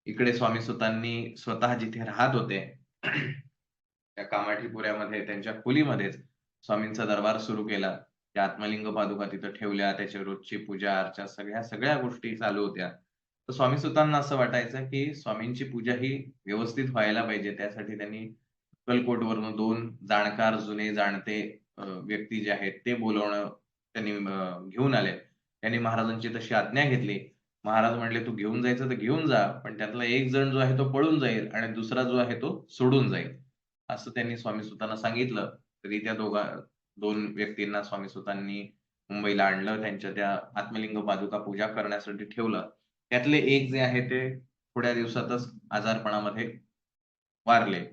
इकडे स्वामी सुतांनी स्वतः जिथे राहत होते त्या कामाठीपुऱ्यामध्ये त्यांच्या खोलीमध्येच स्वामींचा दरबार सुरू केला. त्या आत्मलिंग पादुका तिथं ठेवल्या. त्याची रोजची पूजा अर्चा सगळ्या गोष्टी चालू होत्या. तर स्वामी सुतांना असं वाटायचं, की स्वामींची पूजा ही व्यवस्थित व्हायला पाहिजे. त्यासाठी त्यांनी अक्कलकोटवरून 2 जाणकार जुने जाणते व्यक्ती जे आहेत ते बोलावणं त्यांनी घेऊन आले. त्यांनी महाराजांची तशी आज्ञा घेतली. महाराज म्हटले, "तू घेऊन जायचं तर घेऊन जा, पण त्यातला एक जण जो आहे तो पळून जाईल आणि दुसरा जो आहे तो सोडून जाईल." असं त्यांनी स्वामी सुतांना सांगितलं. तरी त्या 2 व्यक्तींना स्वामी सुतांनी मुंबईला आणलं. त्यांच्या त्या आत्मलिंग पादुका पूजा करण्यासाठी ठेवलं. त्यातले एक जे आहे ते थोड्या दिवसातच आजारपणामध्ये वारले.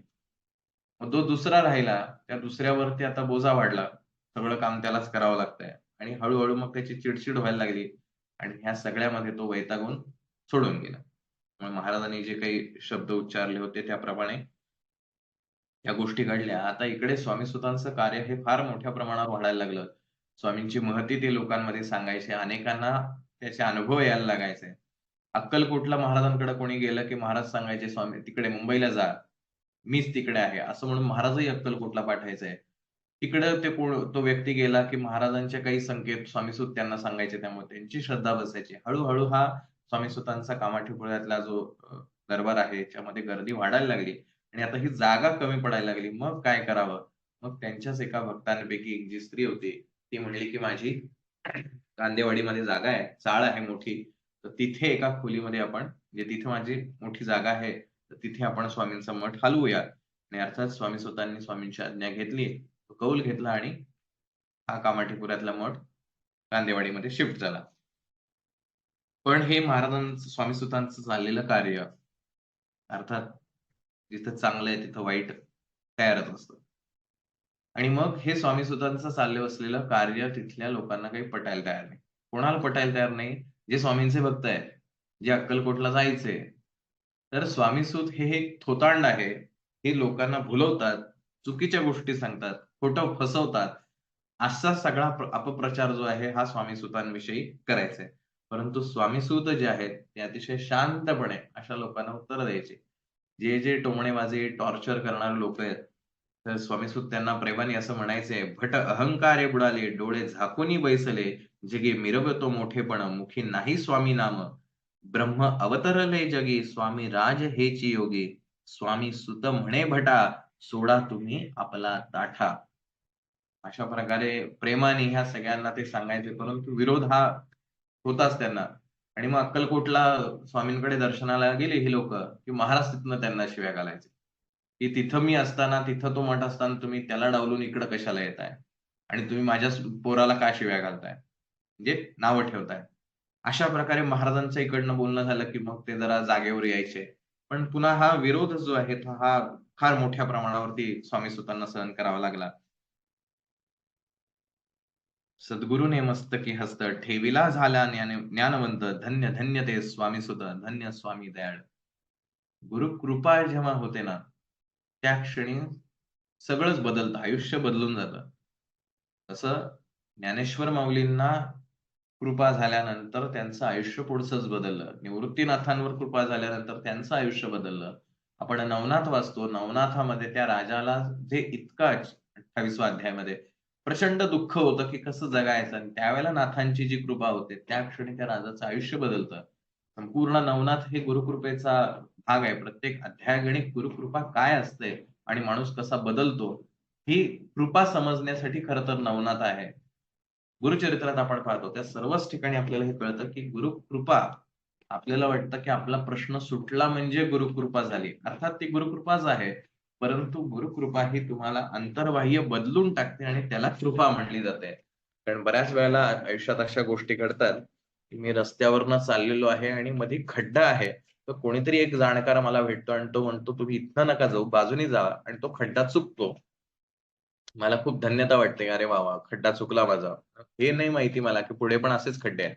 मग जो दुसरा राहिला, त्या दुसऱ्यावरती आता बोजा वाढला. सगळं काम त्यालाच करावं लागतंय आणि हळू मग त्याची चिड व्हायला लागली आणि ह्या सगळ्यामध्ये तो वैतागून सोडून गेला. मग महाराजांनी जे काही शब्द उच्चारले होते त्याप्रमाणे या गोष्टी घडल्या. आता इकडे स्वामी सुतांचं कार्य हे फार मोठ्या प्रमाणावर वाढायला लागलं. स्वामींची महती ते लोकांमध्ये सांगायचे. अनेकांना त्याचे अनुभव यायला लागायचे. अक्कलकोटला महाराजांकडे कोणी गेलं, की महाराज सांगायचे, "स्वामी तिकडे मुंबईला जा. मीच तिकडे आहे." असं म्हणून महाराजही अक्कलकोटला पाठवायचे. तिकडं तो व्यक्ती गेला, की महाराजांचे काही संकेत स्वामीसूत त्यांना सांगायचे. त्यामुळे त्यांची श्रद्धा बसायची. हळू हा स्वामीसूतांचा कामाठीपुळ्यातला जो दरबार आहे, याच्यामध्ये गर्दी वाढायला लागली आणि आता ही जागा कमी पडायला लागली. मग काय करावं? मग त्यांच्याच एका भक्तांपैकी एक जी स्त्री होती, ती म्हणली, की "माझी कांदेवाडीमध्ये जागा आहे, चाळ आहे मोठी. तर तिथे एका खोलीमध्ये आपण म्हणजे तिथे माझी मोठी जागा आहे, तर तिथे आपण स्वामींचा मठ हलवूया." आणि अर्थात स्वामी सुतांनी स्वामींची आज्ञा घेतली. तो कौल घेतला आणि हा कामाठीपुऱ्यातला मठ कांदेवाडीमध्ये शिफ्ट झाला. पण हे महाराजांचं स्वामी सुतांचं चाललेलं कार्य अर्थात जिथं चांगलं आहे तिथं वाईट तयारच असतं. आणि मग हे स्वामी सुतांचं चाललं असलेलं कार्य तिथल्या लोकांना काही पटायला तयार नाही. कोणाला पटायला तयार नाही? जे स्वामींचे भक्त आहेत, जे अक्कलकोटला जायचे. तर स्वामीसूत हे एक थोतांड आहे. हे लोकांना भुलवतात, चुकीच्या गोष्टी सांगतात, खोटं फसवतात. असा सगळा अपप्रचार जो आहे हा स्वामीसूतांविषयी करायचा आहे. परंतु स्वामीसूत जे आहेत ते अतिशय शांतपणे अशा लोकांना उत्तरं द्यायचे. जे टोमणेबाजी, टॉर्चर करणारे लोकं आहेत, तर स्वामीसूत त्यांना प्रेमाने असं म्हणायचे, "भट अहंकारे बुडाले, डोळे झाकुनी बैसले, जगी मिरवतो मोठेपण, मुखी नाही स्वामी नाम. ब्रह्म अवतरले जगी, स्वामी राज हेची योगी. स्वामी सुत म्हणे भटा, सोडा तुम्ही आपला ताठा." अशा प्रकारे प्रेमाने ह्या सगळ्यांना ते सांगायचे. परंतु विरोध हा होताच त्यांना. आणि मग अक्कलकोटला स्वामींकडे दर्शनाला गेली ही लोकं, की महाराज तिथनं त्यांना शिव्या घालायचे, की "तिथं मी असताना, तिथं तो मठ असताना तुम्ही त्याला डावलून इकडं कशाला येताय? आणि तुम्ही माझ्या पोराला का शिव्या घालताय?" म्हणजे नावं ठेवताय. अशा प्रकारे महाराजांच्या इकडनं बोलणं झालं, की मग ते जरा जागेवर यायचे. पण पुन्हा हा विरोध जो आहे, तो हा फार मोठ्या प्रमाणावरती स्वामी सुतांना सहन करावा लागला. सद्गुरूने मस्तकी हस्त ठेविला झाला ज्ञानवंत धन्य धन्य ते स्वामीसुत धन्य स्वामी दयाळ. गुरुकृपा जेव्हा होते ना, त्या क्षणी सगळंच बदलतं. आयुष्य बदलून जातं. तसं ज्ञानेश्वर माऊलींना कृपा झाल्यानंतर त्यांचं आयुष्य पुढचंच बदललं. निवृत्तीनाथांवर कृपा झाल्यानंतर त्यांचं आयुष्य बदललं. आपण नवनाथ वाचतो. नवनाथामध्ये त्या राजाला जे इतका 28व्या अध्यायामध्ये प्रचंड दुःख होतं, की कसं जगायचं आणि त्यावेळेला नाथांची जी कृपा होते, त्या क्षणी त्या राजाचं आयुष्य बदलतं. संपूर्ण नवनाथ हे गुरुकृपेचा भाग आहे. प्रत्येक अध्यायगणिक गुरुकृपा काय असते आणि माणूस कसा बदलतो, ही कृपा समजण्यासाठी खरं तर नवनाथ आहे. गुरुचरित्रात आपण पाहतो त्या सर्वच ठिकाणी आपल्याला हे कळतं, की गुरुकृपा आपल्याला वाटतं, की आपला प्रश्न सुटला म्हणजे गुरुकृपा झाली. अर्थात ती गुरुकृपाच आहे. परंतु गुरुकृपा ही तुम्हाला अंतर्बाह्य बदलून टाकते आणि त्याला कृपा म्हटली जाते. कारण बऱ्याच वेळेला आयुष्यात अशा गोष्टी घडतात, की मी रस्त्यावरनं चाललेलो आहे आणि मध्ये खड्डा आहे. तर कोणीतरी एक जाणकार मला भेटतो आणि तो म्हणतो, "तुम्ही इथनं नका जाऊ, बाजूनी जावा" आणि तो खड्डा चुकतो. मला खूप धन्यता वाटते. अरे वाह! वाह! खड्डा चुकला माझा. हे नाही माहिती मला, की पुढे पण असेच खड्डे आहेत.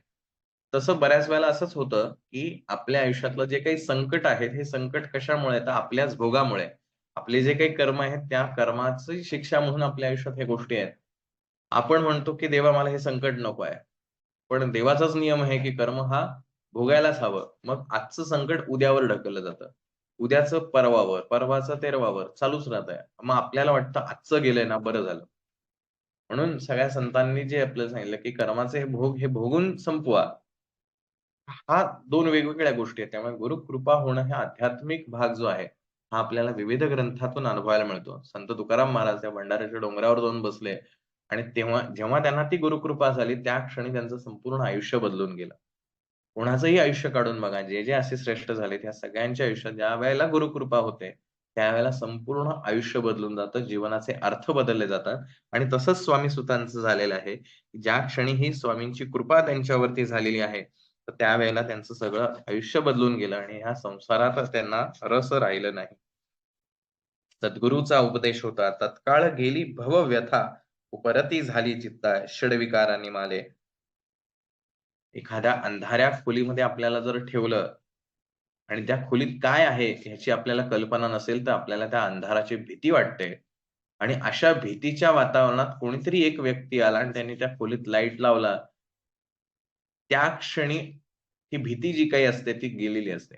तसं बऱ्याच वेळेला असंच होतं, की आपल्या आयुष्यातलं जे काही संकट आहेत, हे संकट कशामुळे येतं? आपल्याच भोगामुळे. आपले जे काही कर्म आहेत, त्या कर्माची शिक्षा म्हणून आपल्या आयुष्यात ह्या गोष्टी आहेत. आपण म्हणतो, की देवा मला हे संकट नको आहे. पण देवाचाच नियम आहे, की कर्म हा भोगायलाच हवं. मग आजचं संकट उद्यावर ढकललं जातं. उद्याचं परवावर, परवाचं तेरवावर चालूच राहतंय. मग आपल्याला वाटतं आजचं गेलंय ना बरं झालं. म्हणून सगळ्या संतांनी जे आपल्याला सांगितलं, की कर्माचे हे भोग हे भोगून संपवा. हा 2 वेगवेगळ्या गोष्टी आहेत. त्यामुळे गुरुकृपा होणं हे आध्यात्मिक भाग जो आहे, हा आपल्याला विविध ग्रंथातून अनुभवायला मिळतो. संत तुकाराम महाराज त्या भंडाऱ्याच्या डोंगरावर जाऊन बसले आणि जेव्हा त्यांना ती गुरुकृपा झाली, त्या क्षणी त्यांचं संपूर्ण आयुष्य बदलून गेलं. कोणाचंही आयुष्य काढून बघा, जे असे श्रेष्ठ झालेत, ह्या सगळ्यांच्या आयुष्यात ज्यावेळेला गुरुकृपा होते, त्यावेळेला संपूर्ण आयुष्य बदलून जातं, जीवनाचे अर्थ बदलले जातात आणि तसंच स्वामी सुतांचं झालेलं आहे. ज्या क्षणी ही स्वामींची कृपा त्यांच्यावरती झालेली आहे, तर त्यावेळेला त्यांचं सगळं आयुष्य बदलून गेलं आणि ह्या संसारात त्यांना रस राहिलं नाही. सद्गुरूचा उपदेश होता, तत्काळ गेली भवव्यथा, उपरती झाली चित्ता, षड्विकारांनी माले. एखाद्या अंधाऱ्या खोलीमध्ये आपल्याला जर ठेवलं आणि त्या खोलीत काय आहे ह्याची आपल्याला कल्पना नसेल, तर आपल्याला त्या अंधाराची भीती वाटते. आणि अशा भीतीच्या वातावरणात कोणीतरी एक व्यक्ती आला आणि त्यांनी त्या खोलीत लाईट लावला. त्या क्षणी ती भीती जी काही असते ती गेलेली असते.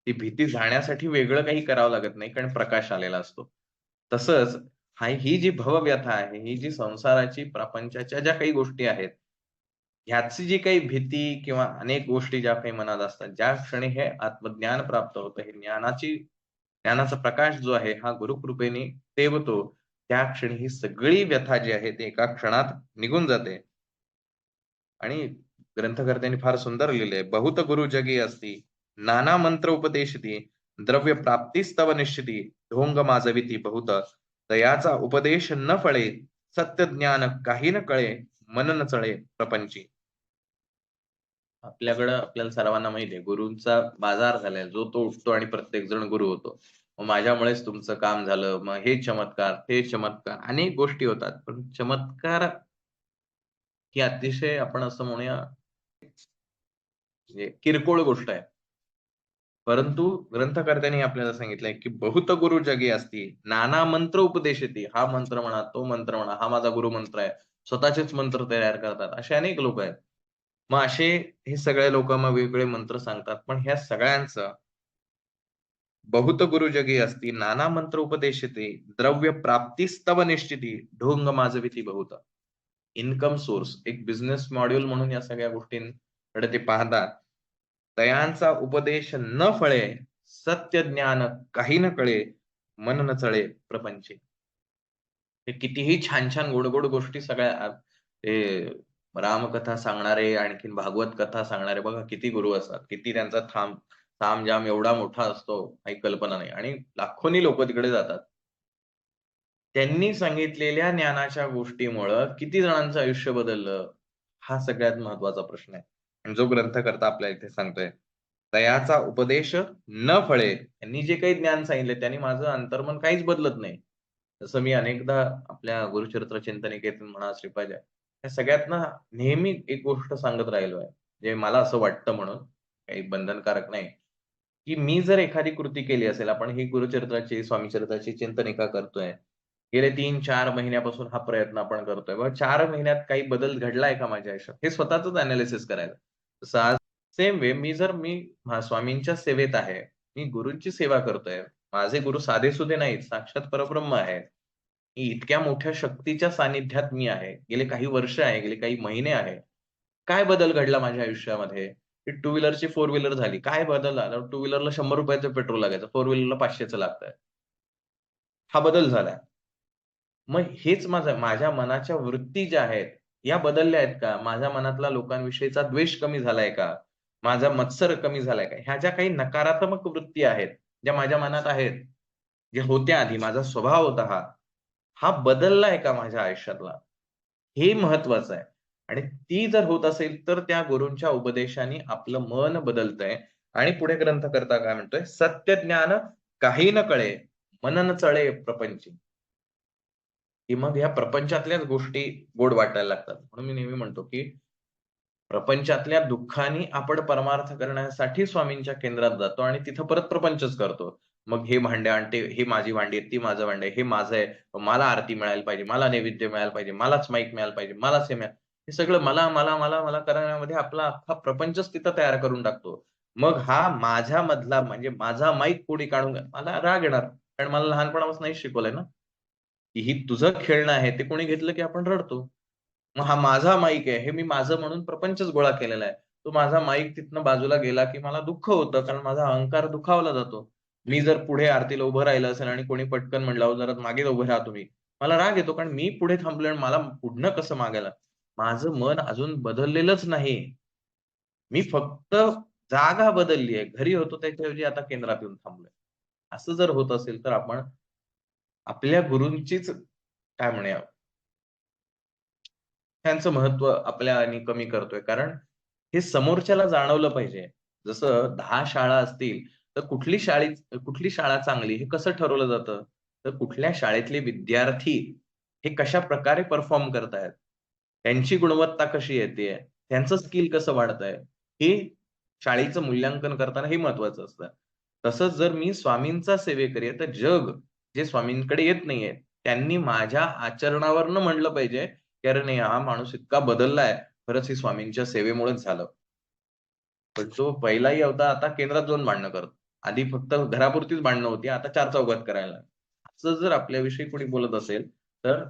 ती भीती जाण्यासाठी वेगळं काही करावं लागत नाही, कारण प्रकाश आलेला असतो. तसंच ही जी भवव्यथा आहे, ही जी संसाराची, प्रपंचाच्या ज्या काही गोष्टी आहेत, ह्याची जी काही भीती किंवा अनेक गोष्टी ज्या काही मनात असतात, ज्या क्षणी हे आत्मज्ञान प्राप्त होतं, हे ज्ञानाचा प्रकाश जो आहे, हा गुरुकृपेने तेवतो, त्या क्षणी ही सगळी व्यथा जी आहे, ती एका क्षणात निघून जाते. आणि ग्रंथकर्त्यांनी फार सुंदर लिहिलंय. "बहुत गुरु जगी असती, नाना मंत्र उपदेशिती, द्रव्य प्राप्तीस्तव निश्चिती, ढोंग माजविती बहुत. तयाचा उपदेश न फळे, सत्य ज्ञान काही न कळे, मन न चळे प्रपंची." आपल्याला सर्वांना माहिती आहे, गुरूंचा बाजार झालाय. जो तो उठतो आणि प्रत्येक जण गुरु होतो. मग माझ्यामुळेच तुमचं काम झालं. मग हे चमत्कार, ते चमत्कार, अनेक गोष्टी होतात. पण चमत्कार ही अतिशय आपण असं म्हणूया, म्हणजे किरकोळ गोष्ट आहे. परंतु ग्रंथकर्त्यांनी आपल्याला सांगितलंय, की "बहुत गुरु जगी असती, नाना मंत्र उपदेशिती." हा मंत्र म्हणा, तो मंत्र म्हणा, हा माझा गुरुमंत्र आहे. स्वतःचेच मंत्र तयार करतात. असे अनेक लोक आहेत. मग असे हे सगळे लोकं मग वेगवेगळे मंत्र सांगतात. पण ह्या सगळ्यांचं "बहुत गुरु जगी असती, नाना मंत्र उपदेशिती, द्रव्य प्राप्तीस्तव निश्चिती, ढोंग माजविती बहुत." इन्कम सोर्स, एक बिझनेस मॉड्यूल म्हणून या सगळ्या गोष्टींकडे ते पाहतात. तयांचा उपदेश न फळे, सत्य ज्ञान काही न कळे, मन न चळे प्रपंची. हे कितीही छान-छान, गोड-गोड गोष्टी सगळ्या ते रामकथा सांगणारे, आणखीन भागवत कथा सांगणारे बघा किती गुरु असतात. किती त्यांचा तामझाम एवढा मोठा असतो, काही कल्पना नाही आणि लाखोनी लोकं तिकडे जातात. त्यांनी सांगितलेल्या ज्ञानाच्या गोष्टीमुळं किती जणांचं आयुष्य बदललं, हा सगळ्यात महत्त्वाचा प्रश्न आहे. आणि जो ग्रंथकर्ता आपल्याला इथे सांगतोय, "तयाचा उपदेश न फळे." त्यांनी जे काही ज्ञान सांगितले त्याने माझं अंतर्मन काहीच बदलत नाही. जसं मी अनेकदा आपल्या गुरुचरित्र चिंतनिकेतन म्हणा, श्रीपाद या सगळ्यातनं नेहमी एक गोष्ट सांगत राहिलो आहे. जे मला असं वाटतं म्हणून, काही बंधनकारक नाही, की मी जर एखादी कृती केली असेल, आपण ही गुरुचरित्राची, स्वामीचरित्राची चिंतनिका करतोय. गेले 3-4 महिन्यापासून हा प्रयत्न आपण करतोय. मग 4 महिन्यात काही बदल घडलाय का माझ्या आयुष्यात? हे स्वतःचंच एनालिसिस करायचं. तसं आज सेम वे मी स्वामींच्या सेवेत आहे. मी गुरूंची सेवा करतोय. माझे गुरु साधे-सुधे नाहीत, साक्षात परब्रह्म आहेत. इतक्या मोठ्या शक्तीच्या सानिध्यात मी आहे. गेले काही वर्ष आहे, गेले काही महिने आहे. काय बदल घडला माझ्या आयुष्यामध्ये? की टू व्हीलरची फोर व्हीलर झाली. काय बदल झाला? टू व्हीलरला ₹100 पेट्रोल लागायचं. फोर व्हीलरला 500चं लागतंय. हा बदल झालाय. मग हेच माझ्या मनाच्या वृत्ती ज्या आहेत, या बदलल्या आहेत का? माझ्या मनातला लोकांविषयीचा द्वेष कमी झालाय का? माझा मत्सर कमी झालाय का? ह्या ज्या काही नकारात्मक वृत्ती आहेत, ज्या माझ्या मनात आहेत, ज्या होत्या आधी, माझा स्वभाव होता हा, हा बदललाय का माझ्या आयुष्यातला? हे महत्वाचं आहे. आणि ती जर होत असेल, तर त्या गुरूंच्या उपदेशाने आपलं मन बदलतंय आणि पुढे ग्रंथकर्ता काय म्हणतोय, "सत्य ज्ञान काही न कळे, मन न चळे प्रपंची." की मग ह्या प्रपंचातल्याच गोष्टी गोड वाटायला लागतात. म्हणून मी नेहमी म्हणतो, की प्रपंचातल्या दुःखानी आपण परमार्थ करण्यासाठी स्वामींच्या केंद्रात जातो आणि तिथं परत प्रपंचच करतो. मग हे भांडे आण, हे माझी भांडी आहेत, ती माझं भांड आहे, हे माझं आहे, मला आरती मिळायला पाहिजे, मला नैवेद्य मिळायला पाहिजे, मलाच माईक मिळायला पाहिजे, मलाच हे मिळालं हे सगळं मला, मला, मला, मला करण्यामध्ये आपला अख्खा प्रपंचच तिथं तयार करून टाकतो. मग हा माझ्यामधला म्हणजे माझा माईक कोणी काढून मला राग येणार. कारण मला लहानपणापासून हेच शिकवलंय ना, की ही तुझं खेळणं आहे, ते कोणी घेतलं की आपण रडतो. मग हा माझा माईक आहे, हे मी माझं म्हणून प्रपंचच गोळा केलेला आहे. तो माझा माईक तिथनं बाजूला गेला की मला दुःख होतं, कारण माझा अहंकार दुखावला जातो. मी जर पुढे आरतीला उभं राहिलं असेल आणि कोणी पटकन म्हणलं, "अहो जरा मागे उभे राहा तुम्ही." मला राग येतो, कारण मी पुढे थांबलोय आणि मला पुढनं कसं मागायला? माझं मन अजून बदललेलंच नाही. मी फक्त जागा बदलली आहे. घरी होतो त्याच्याऐवजी आता केंद्रात येऊन थांबलोय. असं जर होत असेल तर आपण आपल्या गुरूंचीच काय म्हणूया, त्यांचं महत्त्व आपल्या आणि कमी करतोय. कारण हे समोरच्याला जाणवलं पाहिजे. जसं 10 शाळा असतील, तर कुठली शाळा चांगली हे कसं ठरवलं जातं? तर कुठल्या शाळेतले विद्यार्थी हे कशाप्रकारे परफॉर्म करतायत? त्यांची गुणवत्ता कशी येतेय? त्यांचं स्किल कसं वाढतंय? हे शाळेचं मूल्यांकन करताना हे महत्त्वाचं असतं. तसंच जर मी स्वामींचा सेवेकरी आहे, तर जग जे स्वामींकडे येत नाहीये, त्यांनी माझ्या आचरणावरनं म्हणलं पाहिजे, की "अरे नाही, हा माणूस इतका बदललाय, खरंच हे स्वामींच्या सेवेमुळेच झालं." पण तो पहिलाही होता, आता केंद्रात जाऊन भांडणं करतो. आधी फक्त घरापुरतीच भांडणं होती, आता चार चौघात करायला लागला. असं जर आपल्याविषयी कोणी बोलत असेल, तर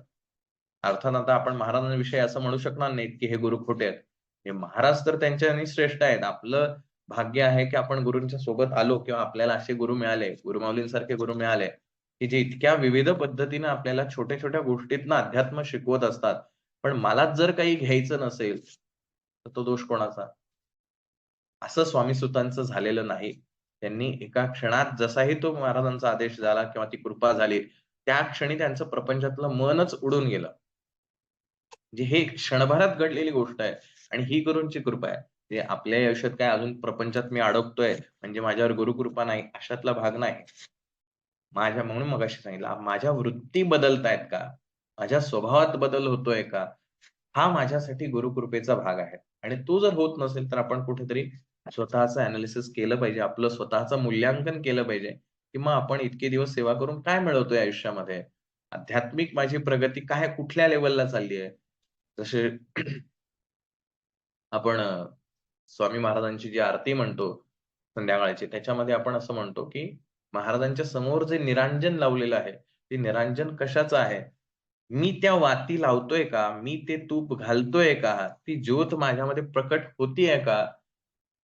अर्थात आता आपण महाराजांविषयी असं म्हणू शकणार नाहीत, की हे गुरु खोटे आहेत. हे महाराज तर त्यांच्यानी श्रेष्ठ आहेत. आपलं भाग्य आहे, की आपण गुरूंच्या सोबत आलो किंवा आपल्याला असे गुरु मिळाले, गुरुमाऊलींसारखे गुरु मिळाले, की जे इतक्या विविध पद्धतीने आपल्याला छोट्या-छोट्या गोष्टीतनं अध्यात्म शिकवत असतात. पण मलाच जर काही घ्यायचं नसेल, तर तो दोष कोणाचा? असं स्वामी सुतांचं झालेलं नाही. त्यांनी एका क्षणात जसाही तो महाराजांचा आदेश झाला किंवा ती कृपा झाली, त्या क्षणी त्यांचं प्रपंचातलं मनच उडून गेलं. म्हणजे हे क्षणभरात घडलेली गोष्ट आहे आणि ही गुरूंची कृपा आहे. ते आपल्या आयुष्यात काय अजून प्रपंचात मी अडकतोय, म्हणजे माझ्यावर गुरुकृपा नाही, अशातला भाग नाही. माझ्या म्हणून मगाशी सांगितलं, माझ्या वृत्ती बदलतायत का? माझ्या स्वभावात बदल होतोय का? हा माझ्यासाठी गुरुकृपेचा भाग आहे. आणि तो जर होत नसेल, तर आपण कुठेतरी स्वतःचं एनालिसिस केलं पाहिजे. आपलं स्वतःचं मूल्यांकन केलं पाहिजे, की मग आपण इतके दिवस सेवा करून काय मिळवतोय आयुष्यामध्ये? आध्यात्मिक माझी प्रगती काय कुठल्या लेव्हलला चालली आहे? जसे आपण स्वामी महाराजांची जी आरती म्हणतो संध्याकाळची, त्याच्यामध्ये आपण असं म्हणतो, की महाराजांच्या समोर जे निरांजन लावलेलं आहे, ते निरांजन कशाचं आहे? मी त्या वाती लावतोय का? मी ते तूप घालतोय का? ती ज्योत माझ्यामध्ये प्रकट होतीये का?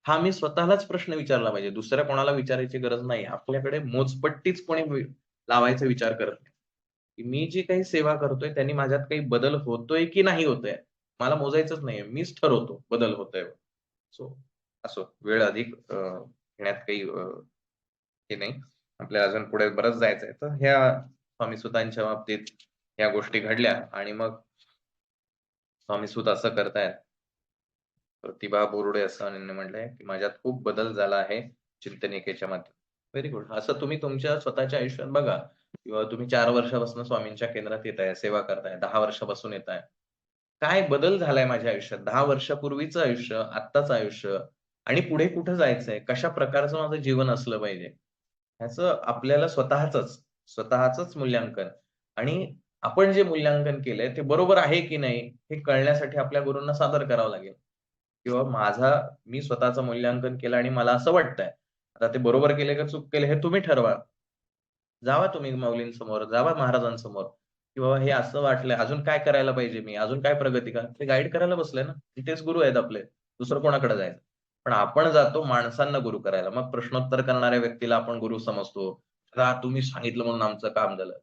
हा मी स्वतःलाच प्रश्न विचारला पाहिजे. दुसऱ्या कोणाला विचारायची गरज नाही. आपल्याकडे मोजपट्टीच कोणी लावायचा विचार करत नाही. की मी जी काही सेवा करतोय त्यांनी माझ्यात काही बदल होतोय की नाही होतोय? मला मोजायचंच नाहीये. मीच ठरवतो बदल होतोय. सो असो वेळ अधिक घेण्यात काही हे नाही. आपल्याला अजून पुढे बरंच जायचंय. तर ह्या स्वामी सुतांच्या बाबतीत ह्या गोष्टी घडल्या आणि मग स्वामी सूत असं करतायत. प्रतिभा बोरुडे असं त्यांनी म्हटलंय, की माझ्यात खूप बदल झाला आहे चिंतनिकेच्या माध्यमातून. Very good. असं तुम्ही तुमच्या स्वतःच्या आयुष्यात बघा किंवा तुम्ही 4 वर्षापासून स्वामींच्या केंद्रात येताय, सेवा करताय, 10 वर्षापासून येताय. काय बदल झालाय माझ्या आयुष्यात? 10 वर्षापूर्वीचं आयुष्य, आत्ताचं आयुष्य आणि पुढे कुठे जायचंय? कशा प्रकारचं माझं जीवन असलं पाहिजे? ह्याचं आपल्याला स्वतःचंच मूल्यांकन आणि आपण जे मूल्यांकन केलंय ते बरोबर आहे की नाही हे कळण्यासाठी आपल्या गुरूंना सादर करावं लागेल. किंवा मी स्वतःचं मूल्यांकन केलं आणि मला असं वाटतंय. आता ते बरोबर केले का चूक केले हे तुम्ही ठरवा. जावा तुम्ही माऊलींसमोर, जावा महाराजांसमोर, की बाबा हे असं वाटलंय, अजून काय करायला पाहिजे मी? अजून काय प्रगती का? ते गाईड करायला बसले ना. तेच गुरु आहेत आपले. दुसरं कोणाकडे जायचं? पण आपण जातो माणसांना गुरु करायला. मग प्रश्नोत्तर करणाऱ्या व्यक्तीला आपण गुरु समजतो. "का तुम्ही सांगितलं म्हणून आमचं काम झालं."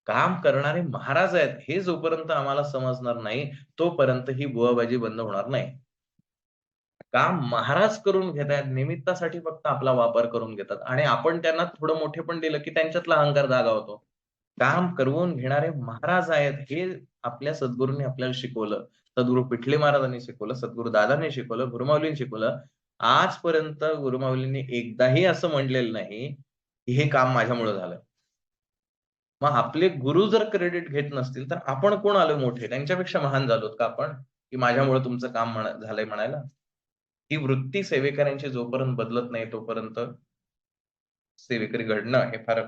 काम करणारे महाराज आहेत हे जोपर्यंत आम्हाला समजणार नाही, तोपर्यंत ही बुवाबाजी बंद होणार नाही. काम महाराज करून घेतायत, निमित्तासाठी फक्त आपला वापर करून घेतात आणि आपण त्यांना थोडं मोठेपण दिलं, की त्यांच्यातला अहंकार जागा होतो. काम करवून घेणारे महाराज आहेत, हे आपल्या सद्गुरूंनी आपल्याला शिकवलं. सद्गुरू पिठले महाराजांनी शिकवलं, सद्गुरू दादांनी शिकवलं, गुरुमाऊलींनी शिकवलं. आजपर्यंत गुरुमाऊलींनी एकदाही असं म्हटलेलं नाही, की हे काम माझ्यामुळे झालं. मग आपले गुरु जर क्रेडिट घेत नसतील, तर आपण कोण आलो मोठे? त्यांच्यापेक्षा महान झालोत का आपण? की माझ्यामुळे तुमचं काम झालंय म्हणायला? ही वृत्ती सेवेकऱ्यांची जोपर्यंत बदलत नाही, तोपर्यंत सेवेकरी घडणं हे फार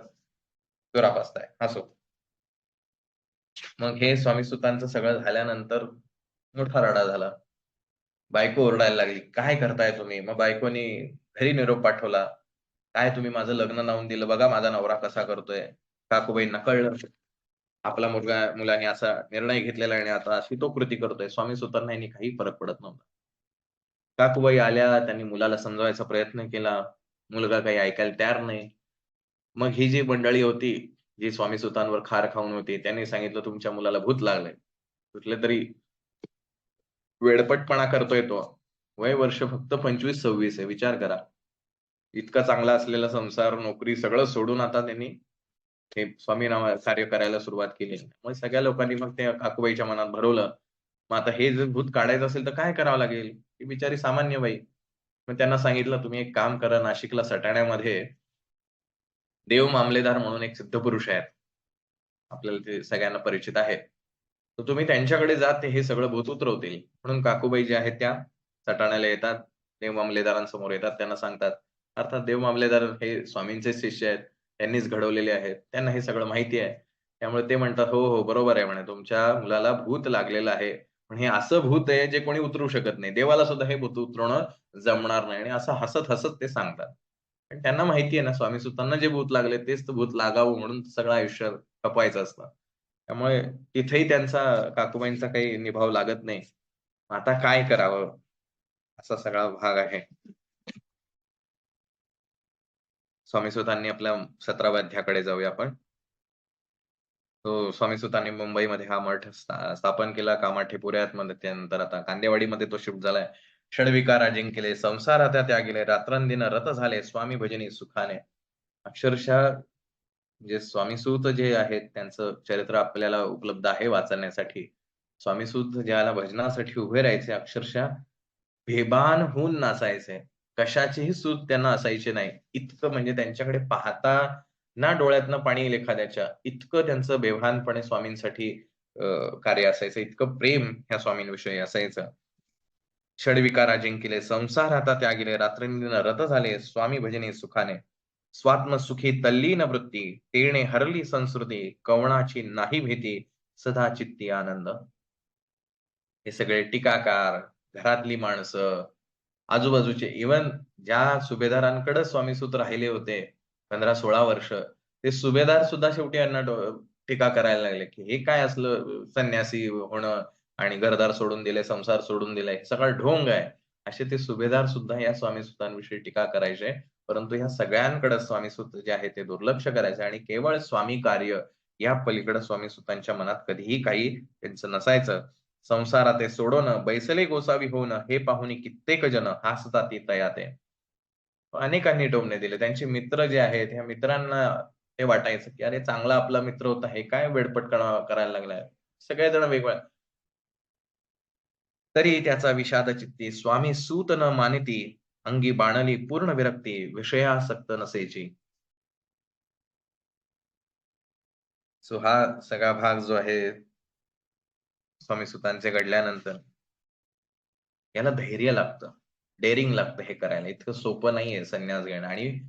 दुरापास्त आहे. असो. मग हे स्वामी सुतांचं सगळं झाल्यानंतर मोठा रडा झाला. बायको ओरडायला लागली, "काय करताय तुम्ही?" मग बायकोनी घरी निरोप पाठवला. "काय तुम्ही माझं लग्न लावून दिलं. बघा माझा नवरा कसा करतोय." काकूबाईंना कळलं. आपला मुलाने असा निर्णय घेतलेला आहे आणि आता अशी तो कृती करतोय. स्वामी सुतांना यांनी काही फरक पडत नव्हता. काकूबाई आल्या, त्यांनी मुलाला समजवायचा प्रयत्न केला. मुलगा काही ऐकायला तयार नाही. मग ही जी मंडळी होती, जी स्वामी सुतांवर खार खाऊन होती, त्यांनी सांगितलं, "तुमच्या मुलाला भूत लागलंय." कुठलेतरी वेडपटपणा करतोय तो. वय वर्ष फक्त 25-26 आहे. विचार करा. इतका चांगला असलेला संसार, नोकरी सगळं सोडून आता त्यांनी हे स्वामी नाम कार्य करायला सुरुवात केली. मग सगळ्या लोकांनी मग त्या काकूबाईच्या मनात भरवलं. मग आता हे जर भूत काढायचं असेल तर काय करावं लागेल? ही बिचारी सामान्य बाई. मग त्यांना सांगितलं, "तुम्ही एक काम करा, नाशिकला सटाण्यामध्ये देव मामलेदार म्हणून एक सिद्धपुरुष आहेत. आपल्याला ते सगळ्यांना परिचित आहेत. तर तुम्ही त्यांच्याकडे जा, ते हे सगळं भूत उतरवतील." म्हणून काकूबाई ज्या आहेत त्या सटाण्याला येतात. देव मामलेदारांसमोर येतात. त्यांना सांगतात. अर्थात देव मामलेदार हे स्वामींचेच शिष्य आहेत. त्यांनीच घडवलेले आहेत. त्यांना हे सगळं माहिती आहे. त्यामुळे ते म्हणतात, "हो, हो, बरोबर आहे," म्हणे, "तुमच्या मुलाला भूत लागलेलं आहे. पण हे असं भूत आहे जे कोणी उतरवू शकत नाही. देवाला सुद्धा हे भूत उतरवणं जमणार नाही." आणि असं हसत-हसत ते सांगतात. पण त्यांना माहिती आहे ना, स्वामी सुतांना जे भूत लागले तेच तर भूत लागावं म्हणून सगळं आयुष्य खपवायचं असतं. त्यामुळे तिथेही त्यांचा काकूबाईंचा काही निभाव लागत नाही. आता काय करावं? असा सगळा भाग आहे. स्वामी सुतांनी आपल्या 17व्या अध्यायाकडे जाऊया आपण. तो स्वामी सुतांनी मुंबईमध्ये हा मठ स्थापन केला. कामाठीपुऱ्यात मग त्यानंतर आता कांदेवाडीमध्ये तो शिफ्ट झालाय. षडविकार अजिंक्यले, संसारात्या त्यागिले, रात्रंदिन रत झाले, स्वामी भजनी सुखाने. अक्षरशः जे स्वामीसूत जे आहेत त्यांचं चरित्र आपल्याला उपलब्ध आहे वाचण्यासाठी. स्वामीसूत ज्याला भजनासाठी उभे राहायचे अक्षरशः बेभान होऊन नाचायचे. कशाचेही सूद त्यांना असायचे नाही. इतकं म्हणजे त्यांच्याकडे पाहता ना डोळ्यातनं पाणी येईल एखाद्याच्या, इतकं त्यांचं बेभानपणे स्वामींसाठी कार्य असायचं. इतकं प्रेम ह्या स्वामींविषयी असायचं. षडविकार अजिंक्यले, संसार आता त्यागिले, रात्रंदिन रत झाले, स्वामी भजनी सुखाने. स्वात्म सुखी तल्लीन वृत्ती, तेणे हरली संस्कृती, कवणाची नाही भीती, सदा चित्ती आनंद. हे सगळे टीकाकार, घरातली माणसं, आजूबाजूचे इव्हन ज्या सुभेदारांकडे स्वामीसूत राहिले होते 15-16 वर्ष, ते सुभेदार सुद्धा शेवटी यांना टीका करायला लागले, की हे काय असलं संन्यासी होणं आणि घरदार सोडून दिले, संसार सोडून दिलाय, सगळा ढोंग आहे. असे ते सुभेदार सुद्धा या स्वामीसूतांविषयी टीका करायचे. परंतु ह्या सगळ्यांकडे स्वामीसूत जे आहे ते दुर्लक्ष करायचे आणि केवळ स्वामी कार्य या पलीकडे स्वामीसूतांच्या मनात कधीही काही त्यांचं नसायचं. संसारात ते सोडोन बैसले गोसावी होऊन हे पाहुनी कित्येक जन हासताती तया ते. अनेकांनी टोमणे दिले. त्यांचे मित्र जे आहेत, ह्या मित्रांना ते वाटायचं, की अरे चांगला आपला मित्र होता, हे काय वेडपटपणा करायला लागलाय. सगळेजण वेगवेगळ्या तरी त्याचा विषाद चित्ती स्वामी सूत न मानिती, अंगी बाणली पूर्ण विरक्ती, विषयासक्त नसेची. सो हा सगळा भाग जो आहे स्वामी सुतांचे घडल्यानंतर याला धैर्य लागतं. डेअरिंग लागतं हे करायला. इतकं सोपं नाहीये संन्यास घेणं आणि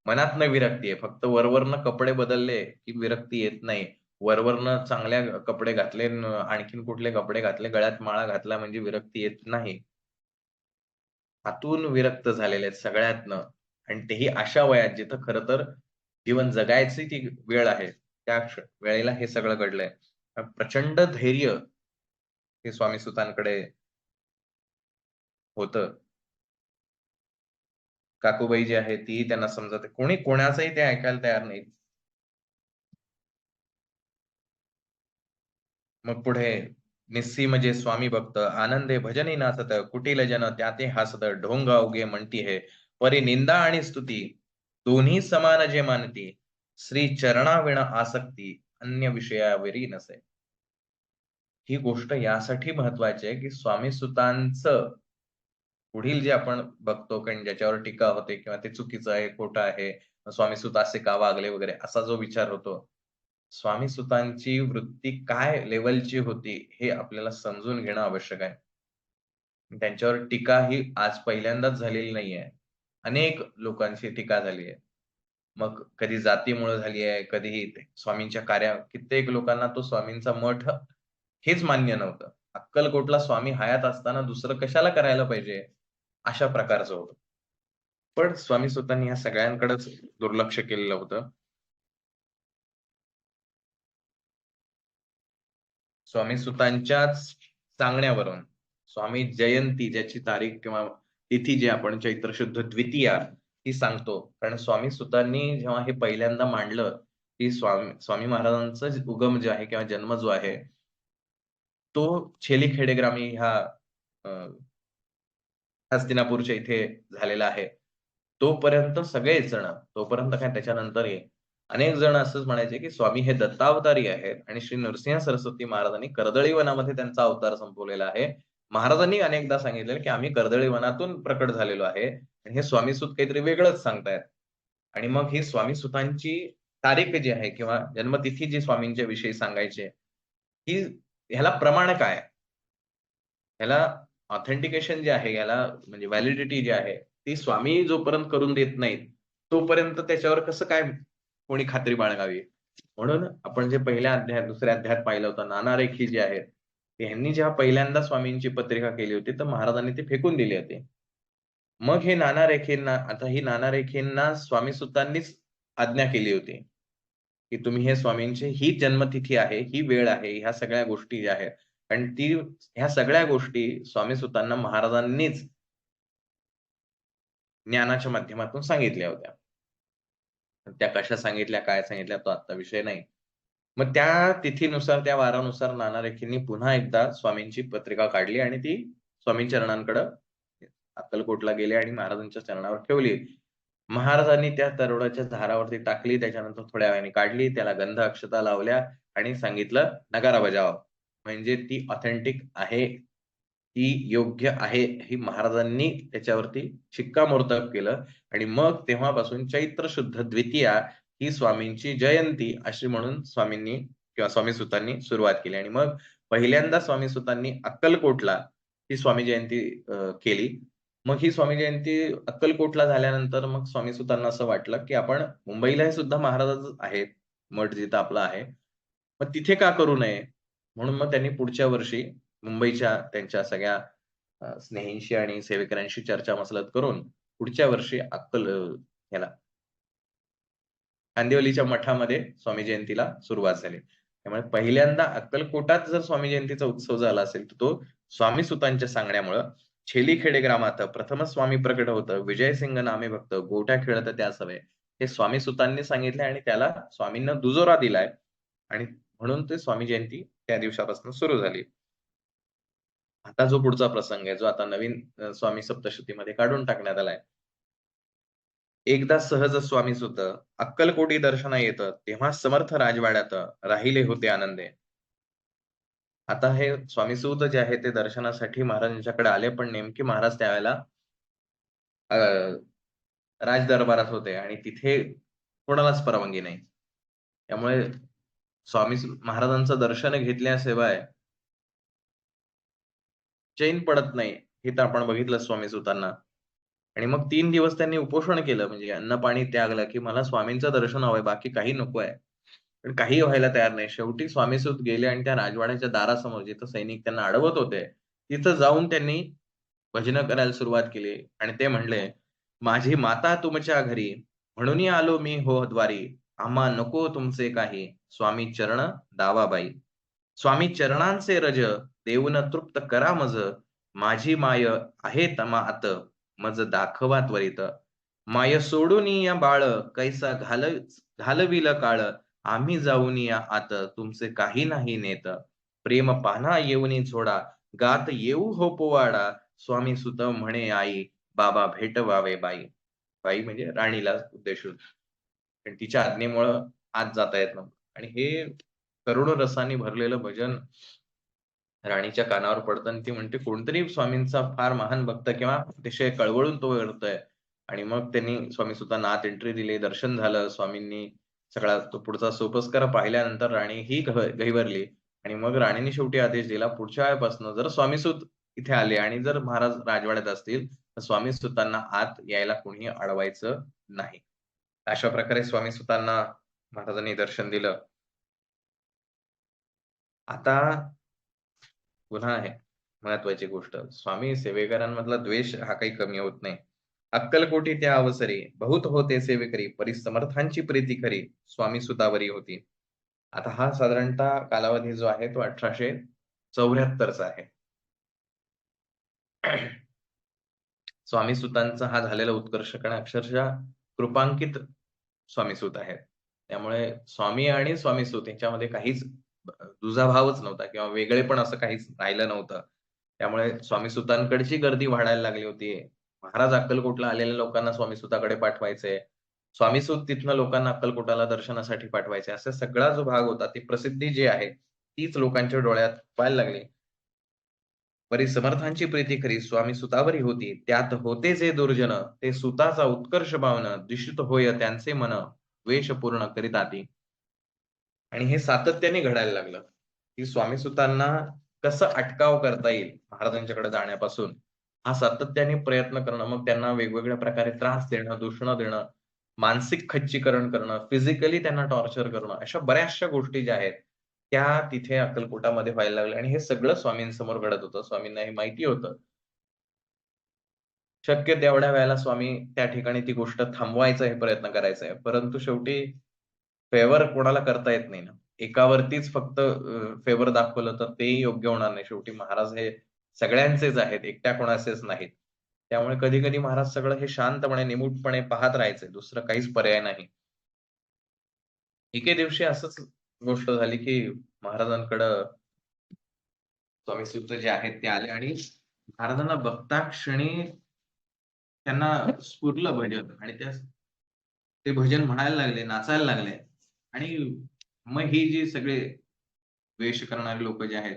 मनातनं विरक्ती आहे. फक्त वरवरनं कपडे बदलले, की विरक्ती येत नाही. वरवरनं चांगल्या कपडे घातले आणखीन कुठले कपडे घातले, गळ्यात माळा घातला म्हणजे विरक्ती येत नाही. आतून विरक्त झालेले आहेत सगळ्यातनं आणि तेही अशा वयात जिथं खरं तर जीवन जगायची ती वेळ आहे. त्या वेळेला हे सगळं घडलंय. प्रचंड धैर्य हे स्वामी सुतांकडे होतं. काकूबाई जी आहे तीही त्यांना समजत कोणी कोणाचंही ते ऐकायला तयार नाहीत. मग पुढे निस्सीम जे स्वामी भक्त आनंदे भजनी नाचत कुटील जन त्याते हसत ढोंग अवघे म्हणती हे परी निंदा आणि स्तुती दोन्ही समान जे मानती श्री चरणाविण आसक्ती अन्य विषयावरी नसे. ही गोष्ट यासाठी महत्वाची आहे, की स्वामी सुतांचं पुढील जे आपण बघतो कारण ज्याच्यावर टीका होते किंवा ते चुकीचं आहे, खोटं आहे, स्वामी सुत असे का वागले वगैरे असा जो विचार होतो. स्वामी सुतांची वृत्ती काय लेव्हलची होती हे आपल्याला समजून घेणं आवश्यक आहे. त्यांच्यावर टीका ही आज पहिल्यांदाच झालेली नाहीये. अनेक लोकांची टीका झाली आहे. मग कधी जातीमुळे झाली आहे, कधीही स्वामींच्या कित्येक लोकांना तो स्वामींचा मठ हेच मान्य नव्हतं. अक्कलकोटला स्वामी हयात असताना दुसरं कशाला करायला पाहिजे, अशा प्रकारचं होतं. पण स्वामी सुतांनी ह्या सगळ्यांकडेच दुर्लक्ष केलेलं होतं. स्वामी सुतांच्याच सांगण्यावरून स्वामी जयंती ज्याची तारीख किंवा तिथी जी आपण चैत्र शुद्ध द्वितीया ही सांगतो. कारण स्वामी सुतांनी जेव्हा हे पहिल्यांदा मांडलं, की स्वामी स्वामी महाराजांचा उगम जे आहे किंवा जन्म जो आहे, तो छेली खेडेग्रामी ह्या अ, हस्तिनापूरच्या इथे झालेला आहे. तोपर्यंत सगळेच जण, तोपर्यंत काय त्याच्यानंतरही अनेक जण असंच म्हणायचे, की स्वामी हे दत्तावतारी आहेत आणि श्री नरसिंह सरस्वती महाराजांनी कर्दळी वनामध्ये त्यांचा अवतार संपवलेला आहे. महाराजांनी अनेकदा सांगितलेलं, की आम्ही कर्दळी वनातून प्रकट झालेलो आहे आणि हे स्वामीसूत काहीतरी वेगळंच सांगतायत. आणि मग ही स्वामीसुतांची तारीख जी आहे किंवा जन्मतिथी जी स्वामींच्या विषयी सांगायची आहे, ही ह्याला प्रमाण काय? ह्याला ऑथेंटिकेशन जे आहे, याला म्हणजे व्हॅलिडिटी जी आहे, ती स्वामी जोपर्यंत करून देत नाहीत, तोपर्यंत त्याच्यावर कसं काय कोणी खात्री बाळगावी? म्हणून आपण जे पहिल्या अध्यायात, दुसऱ्या अध्यायात पाहिलं होतं, नानारेखी जे आहेत, ह्यांनी जेव्हा पहिल्यांदा स्वामींची पत्रिका केली होती, तर महाराजांनी ती फेकून दिली होती. मग हे नानारेखींना, आता ही नानारेखींना स्वामी सुतांनीच आज्ञा केली होती, की तुम्ही हे स्वामींची ही जन्मतिथी आहे, ही वेळ आहे, ह्या सगळ्या गोष्टी ज्या आहेत आणि ह्या सगळ्या गोष्टी स्वामी सुतांना महाराजांनीच ज्ञानाच्या माध्यमातून सांगितल्या होत्या. त्या कशा सांगितल्या, काय सांगितल्या तो आत्ता विषय नाही. मग त्या तिथीनुसार, त्या वारानुसार नानारेखींनी पुन्हा एकदा स्वामींची पत्रिका काढली आणि ती स्वामी चरणांकडं अक्कलकोटला गेले आणि महाराजांच्या चरणावर ठेवली. महाराजांनी त्या तरोडाच्या झाडावरती टाकली. त्याच्यानंतर थोड्या वेळाने काढली. त्याला गंध अक्षता लावल्या आणि सांगितलं, "नगारा बजाव." म्हणजे ती ऑथेंटिक आहे, ती योग्य आहे, ही महाराजांनी त्याच्यावरती शिक्कामोर्तब केलं आणि मग तेव्हापासून चैत्र शुद्ध द्वितीया ही स्वामींची जयंती अशी म्हणून स्वामींनी किंवा स्वामी सुतांनी सुरुवात केली आणि मग पहिल्यांदा स्वामी सुतांनी अक्कलकोटला ही स्वामी जयंती केली. मग ही स्वामी जयंती अक्कलकोटला झाल्यानंतर मग स्वामी सुतांना असं वाटलं, की आपण मुंबईला सुद्धा महाराजच आहेत, मठ जिथं आपला आहे. मग तिथे का करू नये? म्हणून मग त्यांनी पुढच्या वर्षी मुंबईच्या त्यांच्या सगळ्या स्नेहींशी आणि सेवेकऱ्यांशी चर्चा-मसलत करून पुढच्या वर्षी ह्याला कांदिवलीच्या मठामध्ये स्वामी जयंतीला सुरुवात झाली. त्यामुळे पहिल्यांदा अक्कलकोटात जर स्वामी जयंतीचा उत्सव झाला असेल, तर तो स्वामी सुतांच्या सांगण्यामुळं छेलीखेडे ग्रामात प्रथमच स्वामी प्रकट होतं. विजयसिंग नामे भक्त गोट्या खेळत त्यास हवे. हे स्वामी सुतांनी सांगितले आणि त्याला स्वामींना दुजोरा दिलाय आणि म्हणून ते स्वामी जयंती त्या दिवसापासून सुरू झाली. आता जो पुढचा प्रसंग आहे, जो आता नवीन स्वामी सप्तशतीमध्ये काढून टाकण्यात आलाय. एकदा सहज स्वामीसुत अक्कलकोटी दर्शना येतं, तेव्हा समर्थ राजवाड्यात राहिले होते आनंदे. आता हे स्वामीसुत जे आहे ते दर्शनासाठी महाराजांच्याकडे आले, पण नेमके महाराज त्यावेळेला अ, राजदरबारात होते आणि तिथे कोणालाच परवानगी नाही. त्यामुळे महाराजांचं दर्शन घेतल्याशिवाय चैन पडत नाही. हे तर आपण बघितलं स्वामीसुतांना. आणि मग 3 दिवस त्यांनी उपोषण केलं म्हणजे अन्न-पाणी त्यागलं, की मला स्वामींचं दर्शन हवंय, बाकी काही नकोय. पण काहीही व्हायला तयार नाही. शेवटी स्वामीसूत गेले आणि त्या राजवाड्याच्या दारासमोर जिथं सैनिक त्यांना अडवत होते, तिथं जाऊन त्यांनी भजनं करायला सुरुवात केली आणि ते म्हणले, "माझी माता तुमच्या घरी, म्हणून आलो मी हो द्वारी. आम्हा नको तुमचे काही, स्वामी चरण दावाबाई. स्वामी चरणांचे रज, देऊन तृप्त करा मज. माझी माय आहे तमात, मज दाखवा त्वरित. माय सोडून या बाळ, कैसा घालविल काळ. आम्ही जाऊन या आत, तुमचे काही नाही नेत. प्रेम पान्हा येऊनी झोडा, गात येऊ हो पोवाडा. स्वामी सुत म्हणे आई, बाबा भेटवावे बाई. बाई म्हणजे राणीला उद्देशून. पण तिच्या आज्ञेमुळं आत जाता येत नव्हतं. आणि हे करुण रसाने भरलेलं भजन राणीच्या कानावर पडतं आणि ती म्हणते, "कोणतरी स्वामींचा फार महान भक्त किंवा अतिशय कळवळून तो करतोय." आणि मग त्यांनी स्वामी सुतांना आत एंट्री दिली, दर्शन झालं. स्वामींनी सगळा तो पुढचा सोपस्कार पाहिल्यानंतर राणी ही गहिवरली आणि मग राणीने शेवटी आदेश दिला, पुढच्या वेळेपासून जर स्वामीसूत इथे आले आणि जर महाराज राजवाड्यात असतील, तर स्वामी सुतांना आत यायला कोणीही अडवायचं नाही. अशा प्रकारे स्वामी सुतांना महाराजांनी दर्शन दिलं. आता पुन्हा आहे महत्वाची गोष्ट, स्वामी सेवेकरांमधला द्वेष हा काही कमी होत नाही. अक्कलकोटी त्या अवसरी बहुत होते सेवेकरी, परी समर्थांची प्रीती खरी, स्वामी सुतावरी होती. आता हा साधारणतः कालावधी जो आहे तो 1874 चा आहे. स्वामी सुतांचा हा झालेला उत्कर्ष कारण अक्षरशः कृपांकित स्वामी सूत आहेत. त्यामुळे स्वामी आणि स्वामी सूत यांच्यामध्ये काहीच दुजाभावच नव्हता किंवा वेगळेपण असं काहीच राहिलं नव्हतं. त्यामुळे स्वामी सुतांकडची गर्दी वाढायला लागली होती. महाराज अक्कलकोटला आलेल्या लोकांना स्वामी सुताकडे पाठवायचे. स्वामी सूत तिथनं लोकांना अक्कलकोटाला दर्शनासाठी पाठवायचे. असा सगळा जो भाग होता, ती प्रसिद्धी जी आहे, तीच लोकांच्या डोळ्यात व्हायला लागली. परी समर्थांची प्रीती खरी स्वामी सुतावरी होती. त्यात होते जे दुर्जन, ते सुताचा उत्कर्ष पावन, दिशित होय त्यांचे मन, वेश पूर्ण करीताती. आणि हे सातत्याने घडायला लागलं, की स्वामी सुतांना कसं अटकाव करता येईल महाराजांच्याकडे जाण्यापासून, हा सातत्याने प्रयत्न करणं, मग त्यांना वेगवेगळ्या प्रकारे त्रास देणं, दूषणं देणं, मानसिक खच्चीकरण करणं, फिजिकली त्यांना टॉर्चर करणं, अशा बऱ्याचशा गोष्टी ज्या आहेत, त्या तिथे अक्कलकोटामध्ये व्हायला लागल्या आणि हे सगळं स्वामींसमोर घडत होतं. स्वामींना हे माहिती होतं. शक्य तेवढ्या वेळेला स्वामी त्या ठिकाणी ती गोष्ट थांबवायचा हे प्रयत्न करायचा आहे. परंतु शेवटी फेवर कोणाला करता येत नाही ना. एकावरतीच फक्त फेवर दाखवलं तर तेही योग्य होणार नाही. शेवटी महाराज हे सगळ्यांचेच आहेत, एकट्या कोणाचेच नाहीत. त्यामुळे कधी-कधी महाराज सगळं हे शांतपणे, निमूटपणे पाहत राहायचे. दुसरं काहीच पर्याय नाही. एके दिवशी असंच गोष्ट झाली, की महाराजांकडं स्वामी सुत जे आहेत ते आले आणि महाराजांना बघता क्षणी त्यांना स्फुरलं भजन आणि ते भजन म्हणायला लागले, नाचायला लागले आणि मग ही जी सगळे वेश करणारे लोकं जे आहेत,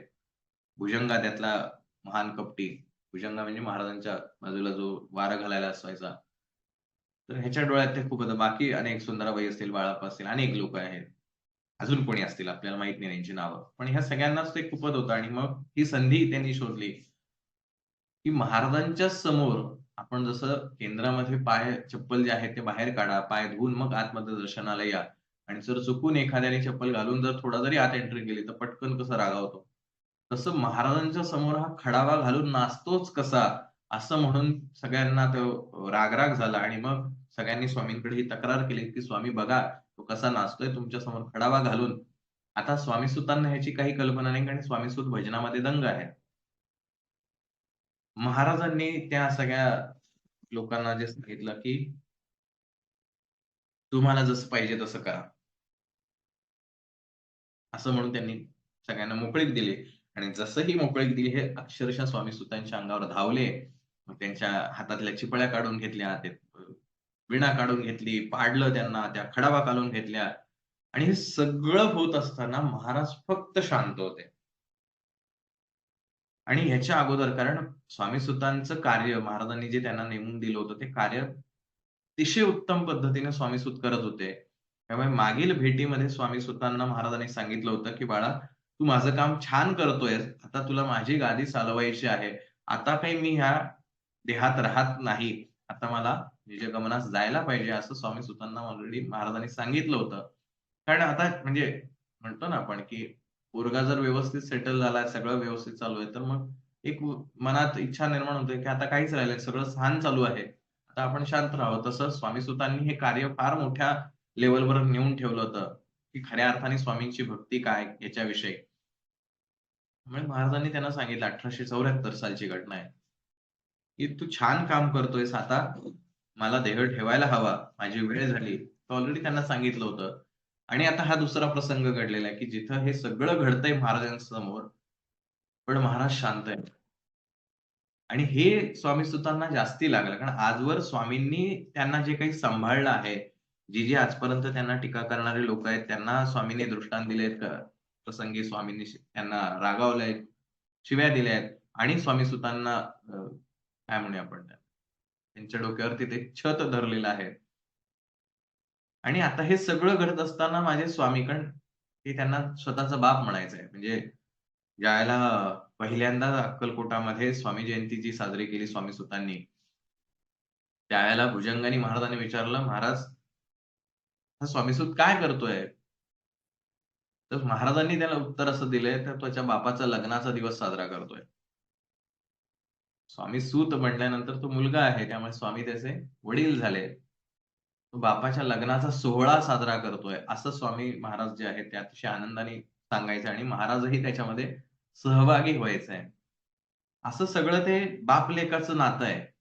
भुजंगा त्यातला महान कपटी. भुजंगा म्हणजे महाराजांच्या बाजूला जो वारा घालायला असायचा. तर ह्याच्या डोळ्यात ते खूप होतं. बाकी अनेक सुंदराबाई असतील, बाळाप्पा असतील, अनेक लोकं आहेत. अजून कोणी असतील आपल्याला माहीत नाही त्यांची नावं. पण ह्या सगळ्यांनाच ते खूपच होतं आणि मग ही संधी त्यांनी शोधली, की महाराजांच्या समोर आपण जसं केंद्रामध्ये चप्पल जे आहे ते बाहेर काढा, पाय धुवून मग आतमध्ये दर्शनाला या आणि जर चुकून एखाद्याने चप्पल घालून जर थोडा जरी आत एंट्री केली, तर पटकन कसं रागावतो. तसं महाराजांच्या समोर हा खडावा घालून नाचतोच कसा, असं म्हणून सगळ्यांना तो राग झाला आणि मग सगळ्यांनी स्वामींकडे ही तक्रार केली, की "स्वामी बघा, तो कसा नाचतोय तुमच्या समोर खडावा घालून." आता स्वामीसुतांना ह्याची काही कल्पना नाही कारण स्वामीसुत भजनामध्ये दंग आहेत. महाराजांनी त्या सगळ्या लोकांना जे सांगितलं, की "तुम्हाला जसं पाहिजे तसं करा." असं म्हणून त्यांनी सगळ्यांना मोकळीक दिली आणि जसं ही मोकळीक दिली, हे अक्षरशः स्वामी सुतांच्या अंगावर धावले. मग त्यांच्या हातातल्या चिपळ्या काढून घेतल्या, वीणा काढून घेतली, पाडलं त्यांना, त्या खडावा काढून घेतल्या आणि हे सगळं होत असताना महाराज फक्त शांत होते. आणि ह्याच्या अगोदर कारण स्वामी सुतांचं कार्य महाराजांनी जे त्यांना नेमून दिलं होतं, ते कार्य अतिशय उत्तम पद्धतीने स्वामी सूत करत होते. त्यामुळे मागील भेटीमध्ये स्वामी सुतांना महाराजांनी सांगितलं होतं, की "बाळा, तू माझं काम छान करतोयस. आता तुला माझी गादी चालवायची आहे. आता काही मी ह्या देहात राहत नाही. आता मला निज गमनास जायला पाहिजे." असं स्वामी सुतांना ऑलरेडी महाराजांनी सांगितलं होतं. कारण आता म्हणजे म्हणतो ना आपण, की पोरगा जर व्यवस्थित सेटल झालाय, सगळं व्यवस्थित चालू आहे, तर मग एक मनात इच्छा निर्माण होते, की आता काहीच राहिलंय, सगळं छान चालू आहे. आता आपण शांत राहावं. तसं स्वामी सुतांनी हे कार्य फार मोठ्या लेव्हलवर नेऊन ठेवलं होतं, की खऱ्या अर्थाने स्वामींची भक्ती काय याच्याविषयी. त्यामुळे महाराजांनी त्यांना सांगितलं 1874 सालची घटना आहे, की "तू छान काम करतोयस आता, मला देह ठेवायला हवा, माझी वेळ झाली." ऑलरेडी त्यांना सांगितलं होतं. आणि आता हा दुसरा प्रसंग घडलेला आहे, की जिथं हे सगळं घडतंय महाराजांसमोर, पण महाराज शांत आहेत. आणि हे स्वामी सुतांना जास्ती लागलं. कारण आजवर स्वामींनी त्यांना जे काही सांभाळलं आहे, जी आजपर्यंत त्यांना टीका करणारे लोकं आहेत, त्यांना स्वामींनी दृष्टांत दिलेत. प्रसंगी स्वामींनी त्यांना रागावलंय, शिव्या दिल्या आहेत आणि स्वामी सुतांना काय म्हणूया आपण त्याला, त्यांच्या डोक्यावरती ते छत धरलेलं आहे. आणि आता हे सगळं घडत असताना माझे स्वामी कारण ते त्यांना स्वतःचा बाप म्हणायचं आहे. म्हणजे ज्यावेळेला पहिल्यांदा अक्कलकोटामध्ये स्वामी जयंती जी साजरी केली स्वामी सुतांनी, त्यावेळेला भुजंगानी महाराजांनी विचारलं, "महाराज, हा स्वामीसूत काय करतोय?" तर महाराजांनी त्याला उत्तर असं दिलंय, तर त्याच्या बापाचा लग्नाचा दिवस साजरा करतोय. स्वामी सूत म्हटल्यानंतर तो मुलगा आहे, त्यामुळे स्वामी त्याचे वडील झाले. तो बापाच्या लग्नाचा सोहळा साजरा करतोय, असं स्वामी महाराज जे आहेत ते अतिशय आनंदाने सांगायचे आणि महाराजही त्याच्यामध्ये सहभागी व्हायचे. असं सगळं ते बाप-लेकाचं नातं आहे.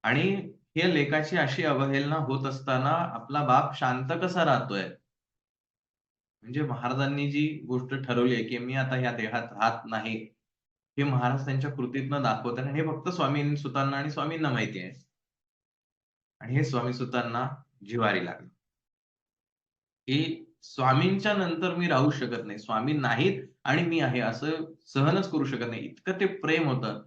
आणि या लेकाची अशी अवहेलना होत असताना आपला बाप शांत कसा राहतोय? म्हणजे महाराजांनी जी गोष्ट ठरवली आहे, की मी आता ह्या देहात राहत नाही. हे महाराज त्यांच्या कृतीतनं दाखवतात आणि हे फक्त स्वामी सुतांना आणि स्वामींना माहिती आहे. आणि हे स्वामी सुतांना जिव्हारी लागलं, की स्वामींच्या नंतर मी राहू शकत नाही. स्वामी नाहीत आणि मी आहे असं सहनच करू शकत नाही. इतकं ते प्रेम होतं.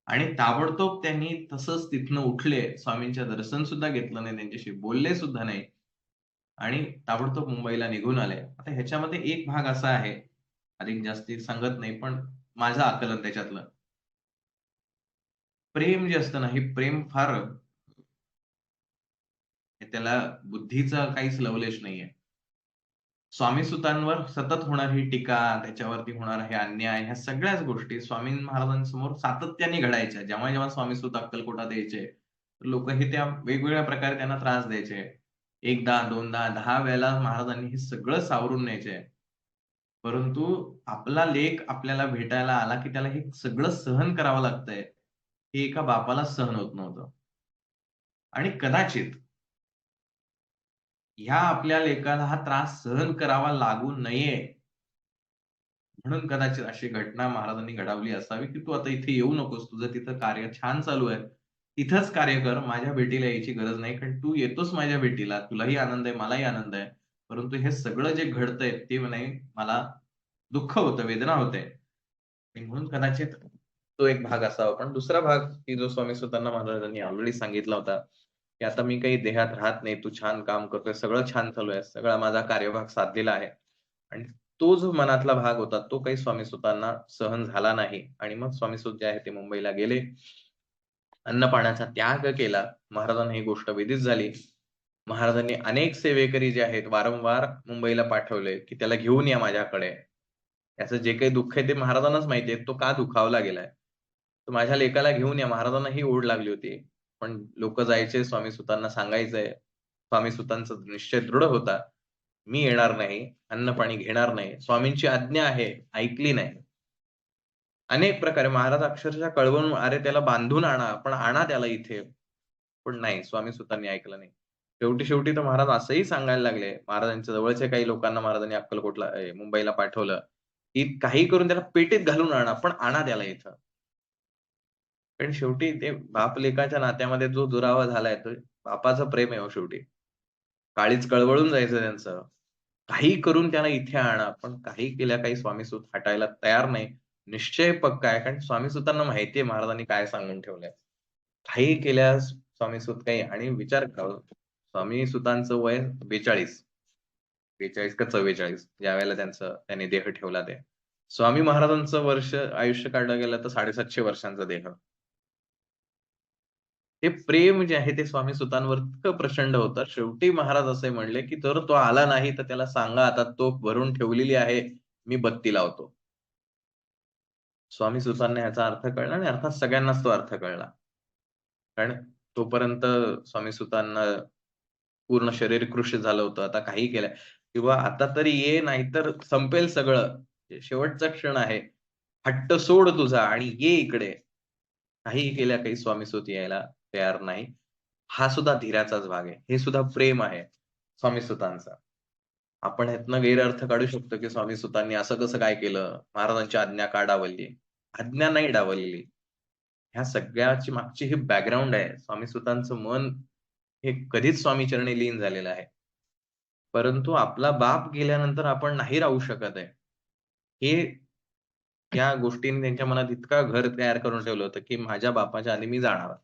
आणि ताबडतोब त्यांनी तसंच तिथनं उठले. स्वामींचं दर्शन सुद्धा घेतलं नाही, त्यांच्याशी बोलले सुद्धा नाही आणि ताबडतोब मुंबईला निघून आले. आता ह्याच्यामध्ये एक भाग असा आहे, अधिक जास्ती सांगत नाही, पण माझं आकलन त्याच्यातलं. प्रेम जे असतं ना, हे प्रेम फार त्याला बुद्धीचा काहीच लवलेश नाहीये. स्वामीसुतांवर सतत होणारी टीका, त्याच्यावरती होणारा हे अन्याय, ह्या सगळ्याच गोष्टी स्वामी महाराजांसमोर सातत्याने घडायच्या. जेव्हा-जेव्हा स्वामीसुत अक्कलकोटात यायचे, लोकं हे त्या वेगवेगळ्या प्रकारे त्यांना त्रास द्यायचे. एकदा, दोनदा, 10 वेळेला महाराजांनी हे सगळं सावरून न्यायचे. परंतु आपला लेक आपल्याला भेटायला आला, की त्याला हे सगळं सहन करावं लागतंय, हे एका बापाला सहन होत नव्हतं. आणि कदाचित ह्या आपल्या लेकाला हा त्रास सहन करावा लागू नये म्हणून कदाचित अशी घटना महाराजांनी घडवली असावी, की "तू आता इथे येऊ नकोस. तुझं तिथं कार्य छान चालू आहे. तिथंच कार्य कर. माझ्या भेटीला यायची गरज नाही. कारण तू येतोस माझ्या भेटीला. तुलाही आनंद आहे, मलाही आनंद आहे. परंतु हे सगळं जे घडतंय ते नाही मला दुःख होतं, वेदना होते." आणि म्हणून कदाचित तो एक भाग असावा. पण दुसरा भाग, की जो स्वामी सुतांना महाराजांनी ऑलरेडी सांगितला होता, की "आता मी काही देहात राहत नाही. तू छान काम करतोय. सगळं छान चालू आहे. सगळा माझा कार्यभाग साधलेला आहे." आणि तो जो मनातला भाग होता, तो काही स्वामी सुतांना सहन झाला नाही आणि मग स्वामी सुत जे आहे ते मुंबईला गेले. अन्न-पाण्याचा त्याग केला. महाराजांना ही गोष्ट विदित झाली. महाराजांनी अनेक सेवेकरी जे आहेत वारंवार मुंबईला पाठवले, की त्याला घेऊन या माझ्याकडे. त्याचं जे काही दुःख आहे ते महाराजांनाच माहिती आहे, तो का दुखावला गेलाय. तर माझ्या लेकाला घेऊन या. महाराजांना ही ओढ लागली होती. पण लोकं जायचे स्वामी सुतांना सांगायचंय. स्वामी सुतांचा निश्चय दृढ होता. मी येणार नाही, अन्न-पाणी घेणार नाही. स्वामींची आज्ञा आहे, ऐकली नाही. अनेक प्रकारे महाराज अक्षरशः कळवळून, "अरे त्याला बांधून आणा, पण आणा त्याला इथे." पण नाही, स्वामी सुतांनी ऐकलं नाही. शेवटी तर महाराज असंही सांगायला लागले, महाराजांच्या जवळच्या काही लोकांना महाराजांनी मुंबईला पाठवलं, की "काही करून त्याला पेटीत घालून आणा, पण आणा त्याला इथं." पण शेवटी ते बाप-लेकाच्या नात्यामध्ये जो दुरावा झालाय, तो बापाचं प्रेम आहे हो शेवटी. काळीज कळवळून जायचं त्यांचं. काही करून त्याला इथे आणा, पण काही केल्या काही स्वामीसूत हटायला तयार नाही. निश्चय पक्का आहे, कारण स्वामीसूतांना माहिती आहे महाराजांनी काय सांगून ठेवलंय. काही केल्यास स्वामीसूत काही आणि विचार करा हो, स्वामीसूतांचं वय 42. 42 का 44 ज्यावेळेला त्यांनी देह ठेवला ते. स्वामी महाराजांचं आयुष्य काढलं गेलं तर 750 वर्षांचा देह. ते प्रेम जे आहे ते स्वामी सुतांवर इतकं प्रचंड होतं. शेवटी महाराज असे म्हणले, की "जर तो आला नाही तर त्याला सांगा आता तोफ भरून ठेवलेली आहे, मी बत्ती लावतो." स्वामी सुतांना याचा अर्थ कळला आणि अर्थात सगळ्यांनाच तो अर्थ कळला. कारण तोपर्यंत स्वामी सुतांना पूर्ण शरीर कृश झालं होतं. आता काही केलंय किंवा आता तरी ये नाहीतर संपेल सगळं. हे शेवटचा क्षण आहे. हट्ट सोड तुझा आणि ये इकडे. काहीही केल्या काही स्वामीसूत यायला तयार नाही. हा सुद्धा धीराचाच भाग आहे. हे सुद्धा प्रेम आहे स्वामीसूतांचं. आपण ह्यातनं गैरअर्थ काढू शकतो, की स्वामीसूतांनी असं कसं काय केलं? महाराजांची आज्ञा का डावलली? आज्ञा नाही डावललेली. ह्या सगळ्याची मागची ही बॅकग्राऊंड आहे. स्वामीसूतांचं मन हे कधीच स्वामीचरणी लीन झालेलं आहे. परंतु आपला बाप गेल्यानंतर आपण नाही राहू शकत आहे. हे या गोष्टींनी त्यांच्या मनात इतकं घर तयार करून ठेवलं होतं, की माझ्या बापाच्या आधी मी जाणार.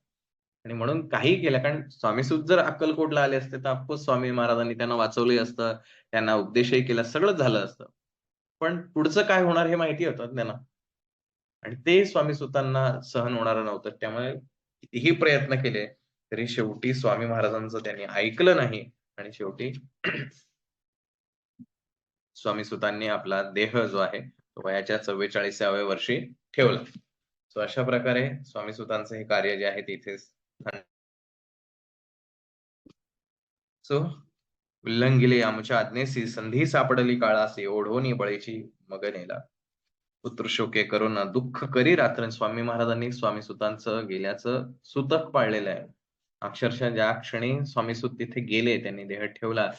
आणि म्हणून काहीही केलं कारण स्वामीसूत जर अक्कलकोटला आले असते, तर ऑफकोर्स स्वामी महाराजांनी त्यांना वाचवलंही असतं, त्यांना उपदेशही केला, सगळंच झालं असतं. पण पुढचं काय होणार हे माहिती होतं त्यांना. आणि ते स्वामीसूतांना सहन होणारं नव्हतं. त्यामुळे कितीही प्रयत्न केले, तरी शेवटी स्वामी महाराजांचं त्यांनी ऐकलं नाही आणि शेवटी स्वामी सुतांनी आपला देह जो आहे तो वयाच्या 44व्या वर्षी ठेवला. सो अशा प्रकारे स्वामी सुतांचं हे कार्य जे आहे ते इथेच सो उल्लंघिले आमच्या आज्ञेसी संधी सापडली काळासी ओढोनी बळीची मग नेला. पुत्र शोके करून दुःख करी रात्र स्वामी महाराजांनी स्वामी सुतांचं गेल्याचं सूतक पाळलेलं आहे. अक्षरशः ज्या क्षणी स्वामी सुत तिथे गेले, त्यांनी देह ठेवला.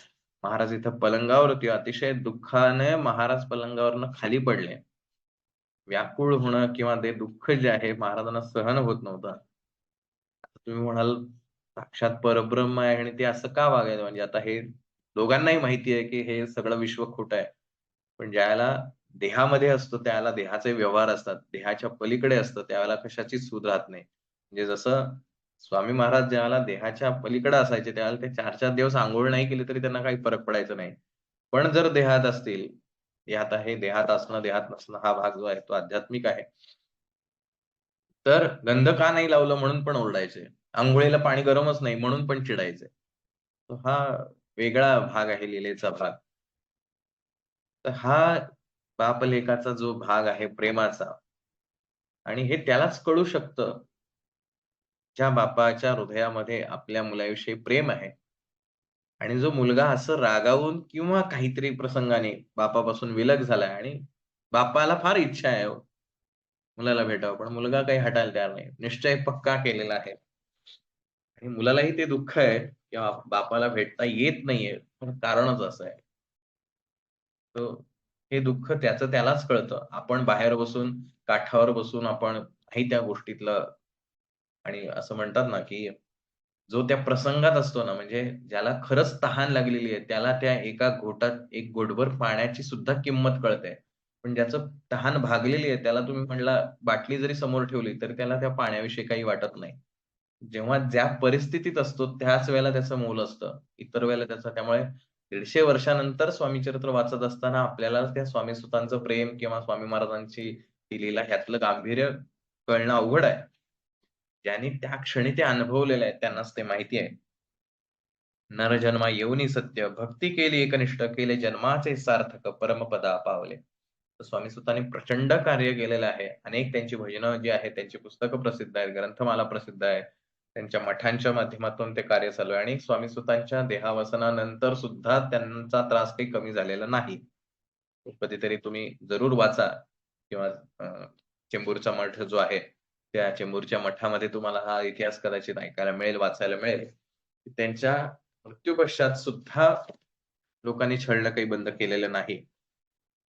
महाराज इथं पलंगावर होते. अतिशय दुःखाने महाराज पलंगावरनं खाली पडले. व्याकुळ होणं किंवा ते दुःख जे आहे महाराजांना सहन होत नव्हतं. आता तुम्ही म्हणाल साक्षात परब्रह्म आहे आणि ते असं का वागायला म्हणजे आता हे दोघांनाही माहिती आहे, की हे सगळं विश्व खोटं आहे. पण ज्याला देहामध्ये असतो त्याला देहाचे व्यवहार असतात. देहाच्या पलीकडे असतं त्यावेळेला कशाचीच सूध राहत नाही. म्हणजे जसं स्वामी महाराज ज्यावेळेला देहाच्या पलीकडे असायचे त्यावेळेला ते 4-4 दिवस अंघोळ नाही केली तरी त्यांना काही फरक पडायचा नाही. पण जर देहात असतील, देहात आहे, देहात असणं, देहात नसणं हा भाग जो आहे तो आध्यात्मिक आहे. तर गंध का नाही लावलं म्हणून पण ओरडायचे. अंघोळीला पाणी गरमच नाही म्हणून पण चिडायचे. तर हा वेगळा भाग आहे लीलेचा भाग. तर हा बाप-लेकाचा जो भाग आहे प्रेमाचा आणि हे त्यालाच कळू शकतं, ज्या बापाच्या हृदयामध्ये आपल्या मुलाविषयी प्रेम आहे आणि जो मुलगा असं रागावून किंवा काहीतरी प्रसंगाने बापापासून विलग झालाय आणि बापाला फार इच्छा आहे हो, मुलाला भेटावं, पण मुलगा काही हटायला तयार नाही. निश्चय पक्का केलेला आहे आणि मुलालाही ते दुःख आहे, की बापाला भेटता येत नाहीये, पण कारणच असं आहे. तर हे दुःख त्याचं त्यालाच कळतं. आपण बाहेर बसून, काठावर बसून आपण नाही त्या गोष्टीतलं आणि असं म्हणतात ना, की जो त्या प्रसंगात असतो ना, म्हणजे ज्याला खरंच तहान लागलेली आहे, त्याला त्या एका घोटात एक घोटभर पाण्याची सुद्धा किंमत कळते. पण ज्याचं तहान भागलेली आहे, त्याला तुम्ही म्हटला बाटली जरी समोर ठेवली, तरी त्याला त्या पाण्याविषयी काही वाटत नाही. जेव्हा ज्या परिस्थितीत असतो, त्याच वेळेला त्याचं मोल असतं. इतर वेळेला त्याचं त्यामुळे 150 वर्षानंतर स्वामी चरित्र वाचत असताना आपल्याला त्या स्वामी सुतांचं प्रेम किंवा स्वामी महाराजांची ती लीला ह्यातलं गांभीर्य कळणं अवघड आहे. ज्यांनी त्या क्षणी ते अनुभवलेलं आहे त्यांनाच ते माहिती आहे. नरजन्मा येऊनी सत्य, भक्ती केली एकनिष्ठ, केले जन्माचे सार्थक, परमपदा पावले. तर स्वामी सुतांनी प्रचंड कार्य केलेलं आहे. अनेक त्यांची भजनं जी आहेत, त्यांची पुस्तकं प्रसिद्ध आहेत, ग्रंथमाला प्रसिद्ध आहे. त्यांच्या मठांच्या माध्यमातून ते कार्य चालू आहे आणि स्वामी सुतांच्या देहावसानानंतर सुद्धा त्यांचा त्रास काही कमी झालेला नाही. तो कधीतरी तुम्ही जरूर वाचा किंवा चेंबूरचा मठ जो आहे, त्या चेंबूरच्या मठामध्ये तुम्हाला हा इतिहास कदाचित ऐकायला मिळेल, वाचायला मिळेल. त्यांच्या मृत्यूपश्चात सुद्धा लोकांनी छळणं काही बंद केलेलं नाही.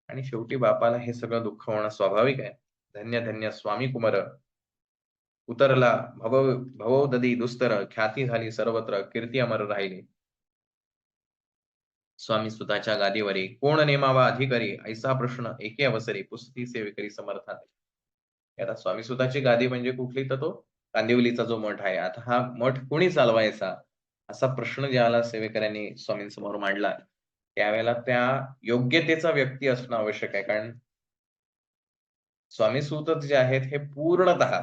आणि शेवटी बापाला हे सगळं दुःख होणं स्वाभाविक आहे. धन्य धन्य स्वामी कुमार उतरला भवोदधी दुस्तर, ख्याती झाली सर्वत्र, कीर्ती अमर राहिली. स्वामी सुताच्या गादीवरी कोण नेमावा अधिकारी, ऐसा प्रश्न एके अवसरी पुसती सेवेकरी समर्थात. आता स्वामी सुताची गादी म्हणजे कुठली तर तो कांदिवलीचा जो मठ आहे. आता हा मठ कोणी चालवायचा? असा प्रश्न ज्याला सेवेकऱ्यांनी स्वामींसमोर मांडला, त्यावेळेला त्या योग्यतेचा व्यक्ती असणं आवश्यक आहे. कारण स्वामी सूतच जे आहेत हे पूर्णतः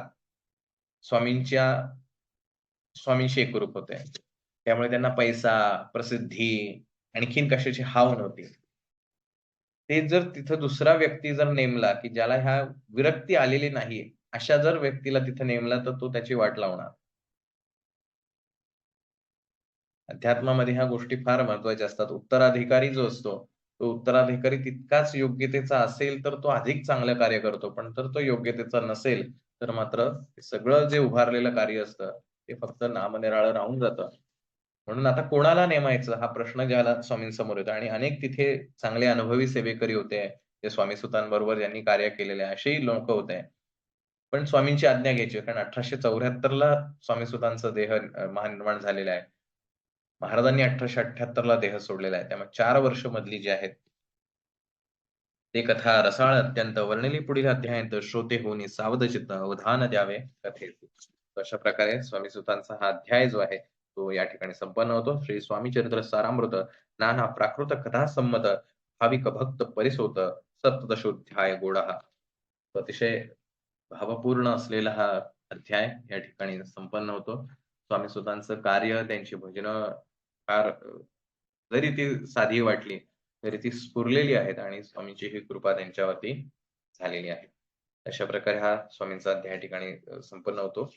स्वामींच्या स्वामींशी एकरूप होते. त्यामुळे त्यांना पैसा, प्रसिद्धी, आणखीन कशाची हाव नव्हती. ते जर तिथं दुसरा व्यक्ती जर नेमला, की ज्याला ह्या विरक्ती आलेली नाहीये, अशा जर व्यक्तीला तिथं नेमला, तर तो त्याची वाट लावणार. अध्यात्मामध्ये ह्या गोष्टी फार महत्त्वाच्या असतात. उत्तराधिकारी जो असतो, तो उत्तराधिकारी तितकाच योग्यतेचा असेल, तर तो अधिक चांगलं कार्य करतो. पण जर तो योग्यतेचा नसेल, तर मात्र सगळं जे उभारलेलं कार्य असतं, ते फक्त नामनिराळं राहून जातं. म्हणून आता कोणाला नेमायचं हा प्रश्न ज्याला स्वामींसमोर येतो आणि अनेक तिथे चांगले अनुभवी सेवेकरी होते. ते स्वामी सुतांबरोबर ज्यांनी कार्य केलेले आहे, असेही लोकं होते. पण स्वामींची आज्ञा घ्यायची. कारण 1874 ला स्वामी सुतांचा देह महानिर्वाण झालेला आहे. महाराजांनी 1878 ला देह सोडलेला आहे. त्यामुळे 4 वर्ष मधली जी आहेत, ते कथा रसाळ अत्यंत वर्णिली पुढील अध्यायात श्रोते होऊनी सावध चित्त अवधान द्यावे कथेत. अशा प्रकारे स्वामी सुतांचा हा अध्याय जो आहे, तो या ठिकाणी संपन्न होतो. श्री स्वामी चरित्र सारामृत नाना प्राकृत कथा संमत भाविक भक्त परिसोत सप्तदशोध्याय गोडा. अतिशय भावपूर्ण असलेला हा अध्याय या ठिकाणी संपन्न होतो. स्वामी सुतांचं कार्य, त्यांची भजनं फार जरी ती साधी वाटली, तरी ती स्फुरलेली आहेत आणि स्वामींची ही कृपा त्यांच्यावरती झालेली आहे. अशा प्रकारे हा स्वामींचा अध्याय या ठिकाणी संपन्न होतो.